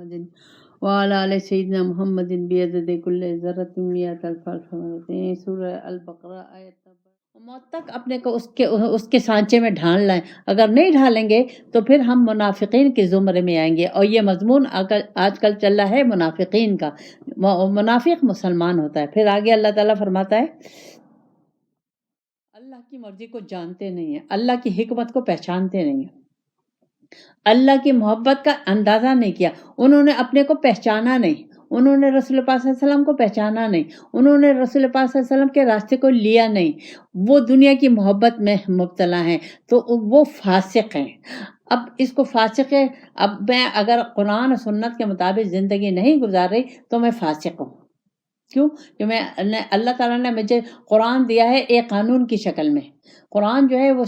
محمد وعلى آل سیدنا محمد بیعدد کل ذرۃ مئۃ الف مرتين سورہ البقرہ آیت نمبر موت تک اپنے کو اس کے سانچے میں ڈھال لائیں. اگر نہیں ڈھالیں گے تو پھر ہم منافقین کے زمرے میں آئیں گے. اور یہ مضمون آج کل چل رہا ہے منافقین کا. منافق مسلمان ہوتا ہے. پھر آگے اللہ تعالیٰ فرماتا ہے اللہ کی مرضی کو جانتے نہیں ہیں، اللہ کی حکمت کو پہچانتے نہیں ہیں، اللہ کی محبت کا اندازہ نہیں کیا، انہوں نے اپنے کو پہچانا نہیں، انہوں نے رسول پاک صلی اللہ علیہ وسلم کو پہچانا نہیں، انہوں نے رسول پاک صلی اللہ علیہ وسلم کے راستے کو لیا نہیں، وہ دنیا کی محبت میں مبتلا ہیں، تو وہ فاسق ہیں. اب اس کو فاسق ہے، اب میں اگر قرآن و سنت کے مطابق زندگی نہیں گزار رہی تو میں فاسق ہوں. کیوں کہ اللہ تعالیٰ نے مجھے قرآن دیا ہے ایک قانون کی شکل میں. قرآن جو ہے وہ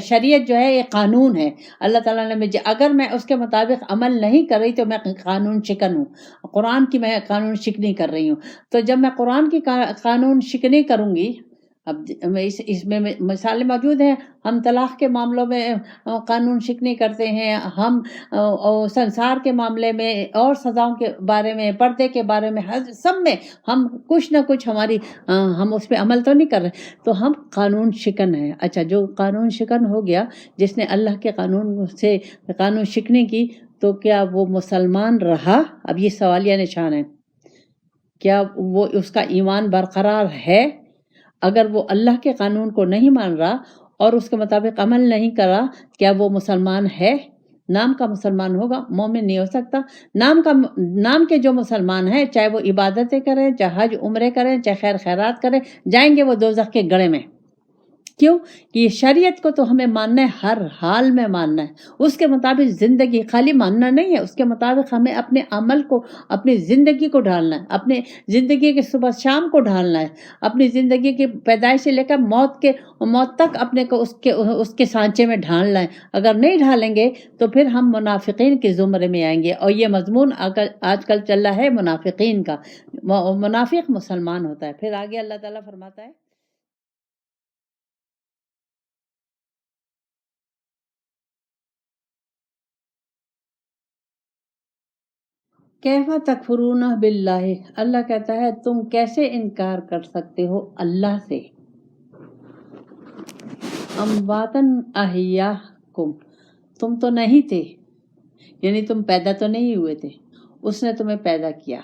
شریعت جو ہے ایک قانون ہے. اللہ تعالیٰ نے مجھے، اگر میں اس کے مطابق عمل نہیں کر رہی تو میں قانون شکن ہوں. قرآن کی میں قانون شکنی کر رہی ہوں. تو جب میں قرآن کی قانون شکنی کروں گی، اب اس میں مثالیں موجود ہیں. ہم طلاق کے معاملوں میں قانون شکنی کرتے ہیں، ہم سنسار کے معاملے میں اور سزاؤں کے بارے میں، پردے کے بارے میں، سب میں ہم کچھ نہ کچھ ہم اس پہ عمل تو نہیں کر رہے، تو ہم قانون شکن ہیں. اچھا، جو قانون شکن ہو گیا، جس نے اللہ کے قانون سے قانون شکنی کی، تو کیا وہ مسلمان رہا؟ اب یہ سوالیہ نشان ہے. کیا وہ اس کا ایمان برقرار ہے؟ اگر وہ اللہ کے قانون کو نہیں مان رہا اور اس کے مطابق عمل نہیں کرا، کیا وہ مسلمان ہے؟ نام کا مسلمان ہوگا، مومن نہیں ہو سکتا. نام کے جو مسلمان ہیں، چاہے وہ عبادتیں کریں، چاہے حج عمرے کریں، چاہے خیر خیرات کریں، جائیں گے وہ دوزخ کے گڑھے میں. کیوں کہ یہ شریعت کو تو ہمیں ماننا ہے، ہر حال میں ماننا ہے. اس کے مطابق زندگی خالی ماننا نہیں ہے، اس کے مطابق ہمیں اپنے عمل کو، اپنی زندگی کو ڈھالنا ہے، اپنے زندگی کے صبح شام کو ڈھالنا ہے، اپنی زندگی کی پیدائش سے لے کر موت تک اپنے کو اس کے سانچے میں ڈھالنا ہے. اگر نہیں ڈھالیں گے تو پھر ہم منافقین کے زمرے میں آئیں گے. اور یہ مضمون آج کل چل رہا ہے منافقین کا. منافق مسلمان ہوتا ہے. پھر آگے اللہ تعالیٰ فرماتا ہے کیف تکفرون باللہ. اللہ کہتا ہے تم کیسے انکار کر سکتے ہو اللہ سے. امواتن احیاکم، تم تو نہیں تھے، یعنی تم پیدا تو نہیں ہوئے تھے، اس نے تمہیں پیدا کیا.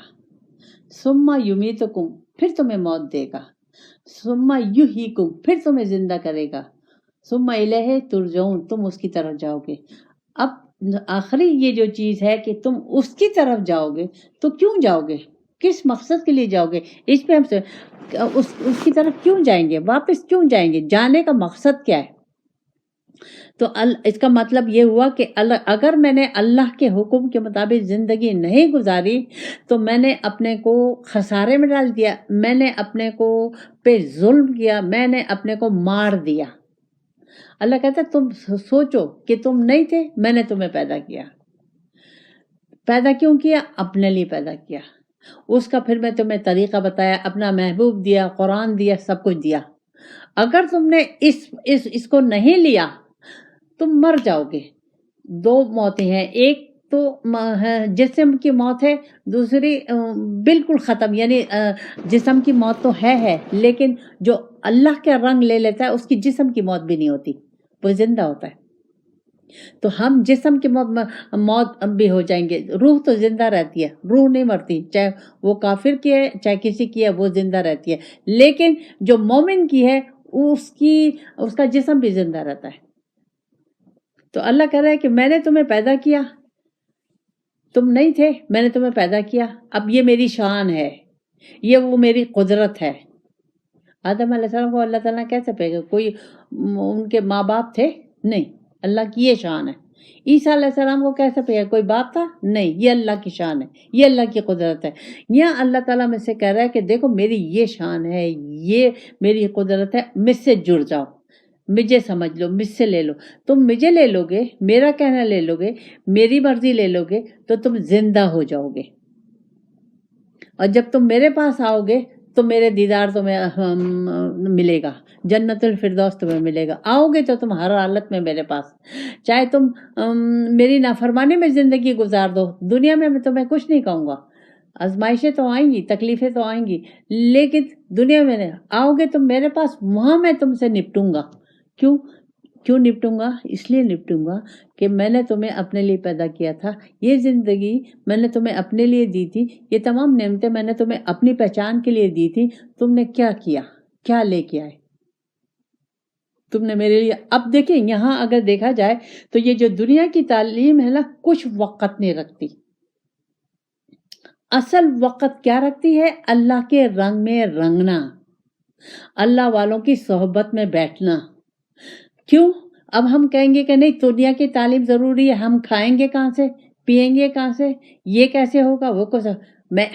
ثم یمیتکم، پھر تمہیں موت دے گا. ثم یحییکم، پھر تمہیں زندہ کرے گا. ثم الیہ ترجعون، تم اس کی طرف جاؤ گے. اب آخری یہ جو چیز ہے کہ تم اس کی طرف جاؤ گے، تو کیوں جاؤ گے؟ کس مقصد کے لیے جاؤ گے؟ اس پہ ہم سے اس کی طرف کیوں جائیں گے؟ واپس کیوں جائیں گے؟ جانے کا مقصد کیا ہے؟ تو اس کا مطلب یہ ہوا کہ اگر میں نے اللہ کے حکم کے مطابق زندگی نہیں گزاری تو میں نے اپنے کو خسارے میں ڈال دیا، میں نے اپنے کو پہ ظلم کیا، میں نے اپنے کو مار دیا. اللہ کہتا ہے تم سوچو کہ تم نہیں تھے، میں نے تمہیں پیدا کیا. پیدا کیوں کیا؟ اپنے لیے پیدا کیا. اس کا پھر میں تمہیں طریقہ بتایا، اپنا محبوب دیا، قرآن دیا، سب کچھ دیا. اگر تم نے اس کو نہیں لیا تم مر جاؤ گے. دو موتیں ہیں، ایک تو جسم کی موت ہے، دوسری بالکل ختم، یعنی جسم کی موت تو ہے لیکن جو اللہ کے رنگ لے لیتا ہے اس کی جسم کی موت بھی نہیں ہوتی، وہ زندہ ہوتا ہے. تو ہم جسم کی موت بھی ہو جائیں گے، روح تو زندہ رہتی ہے، روح نہیں مرتی، چاہے وہ کافر کی ہے چاہے کسی کی ہے، وہ زندہ رہتی ہے. لیکن جو مومن کی ہے اس کا جسم بھی زندہ رہتا ہے. تو اللہ کہہ رہا ہے کہ میں نے تمہیں پیدا کیا، تم نہیں تھے، میں نے تمہیں پیدا کیا. اب یہ میری شان ہے، یہ وہ میری قدرت ہے. آدم علیہ السلام کو اللہ تعالیٰ کیسے پیدا؟ کوئی ان کے ماں باپ تھے؟ نہیں، اللہ کی یہ شان ہے. عیسیٰ علیہ السلام کو کیسے پیدا؟ کوئی باپ تھا؟ نہیں، یہ اللہ کی شان ہے، یہ اللہ کی قدرت ہے. یہاں اللہ تعالیٰ مجھ سے کہہ رہا ہے کہ دیکھو میری یہ شان ہے، یہ میری قدرت ہے، مجھ سے جڑ جاؤ، مجھے سمجھ لو، مجھ سے لے لو. تم مجھے لے لو گے، میرا کہنا لے لو گے، میری مرضی لے لو گے تو تم زندہ ہو جاؤ گے. اور جب تم میرے پاس آؤ گے تو میرے دیدار تمہیں ملے گا، جنت الفردوس تمہیں ملے گا، آؤ گے تو تم ہر حالت میں میرے پاس، چاہے تم میری نافرمانی میں زندگی گزار دو، دنیا میں تمہیں کچھ نہیں کہوں گا، آزمائشیں تو آئیں گی، تکلیفیں تو آئیں گی، لیکن دنیا میں آؤ گے تم میرے پاس، وہاں میں تم سے نپٹوں گا۔ کیوں نپٹوں گا؟ اس لیے نپٹوں گا کہ میں نے تمہیں اپنے لیے پیدا کیا تھا، یہ زندگی میں نے تمہیں اپنے لیے دی تھی، یہ تمام نعمتیں میں نے تمہیں اپنی پہچان کے لیے دی تھی، تم نے کیا کیا؟ کیا لے کے آئے تم نے میرے لیے؟ اب دیکھیں یہاں اگر دیکھا جائے تو یہ جو دنیا کی تعلیم ہے نا، کچھ وقت نہیں رکھتی، اصل وقت کیا رکھتی ہے؟ اللہ کے رنگ میں رنگنا، اللہ والوں کی صحبت میں بیٹھنا۔ کیوں؟ اب ہم کہیں گے کہ نہیں دنیا کی تعلیم ضروری ہے، ہم کھائیں گے کہاں سے، پیئیں گے کہاں سے، یہ کیسے ہوگا، وہ کیسے،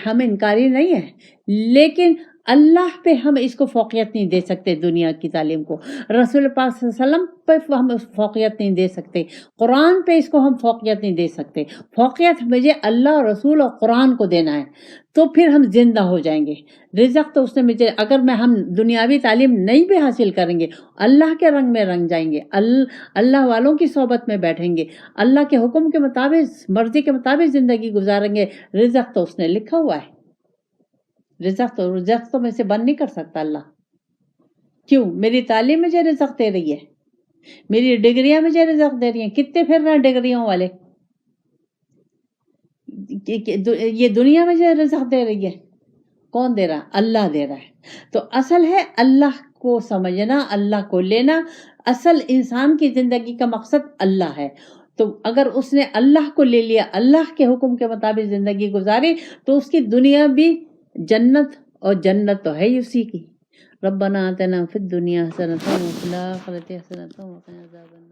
ہم انکاری نہیں ہیں، لیکن اللہ پہ ہم اس کو فوقیت نہیں دے سکتے، دنیا کی تعلیم کو، رسول پاک صلی اللہ علیہ وسلم پہ ہم فوقیت نہیں دے سکتے، قرآن پہ اس کو ہم فوقیت نہیں دے سکتے، فوقیت مجھے اللہ، رسول اور قرآن کو دینا ہے، تو پھر ہم زندہ ہو جائیں گے۔ رزق تو اس نے مجھے، اگر ہم دنیاوی تعلیم نہیں بھی حاصل کریں گے، اللہ کے رنگ میں رنگ جائیں گے، اللہ والوں کی صحبت میں بیٹھیں گے، اللہ کے حکم کے مطابق، مرضی کے مطابق زندگی گزاریں گے، رزق تو اس نے لکھا ہوا ہے، رزق تو میں سے بند نہیں کر سکتا اللہ۔ کیوں؟ میری تعلیم مجھے رزق دے رہی ہے، میری ڈگریاں مجھے رزق دے رہی ہیں، کتنے پھر رہے ہیں ڈگریوں والے، یہ دنیا مجھے رزق دے رہی ہے، کون دے رہا؟ اللہ دے رہا ہے۔ تو اصل ہے اللہ کو سمجھنا، اللہ کو لینا، اصل انسان کی زندگی کا مقصد اللہ ہے۔ تو اگر اس نے اللہ کو لے لیا، اللہ کے حکم کے مطابق زندگی گزاری، تو اس کی دنیا بھی جنت، اور جنت تو ہے ہی اسی کی۔ ربنا آتنا فی الدنیا حسنۃ وفی الآخرۃ حسنۃ وقنا عذاب النار۔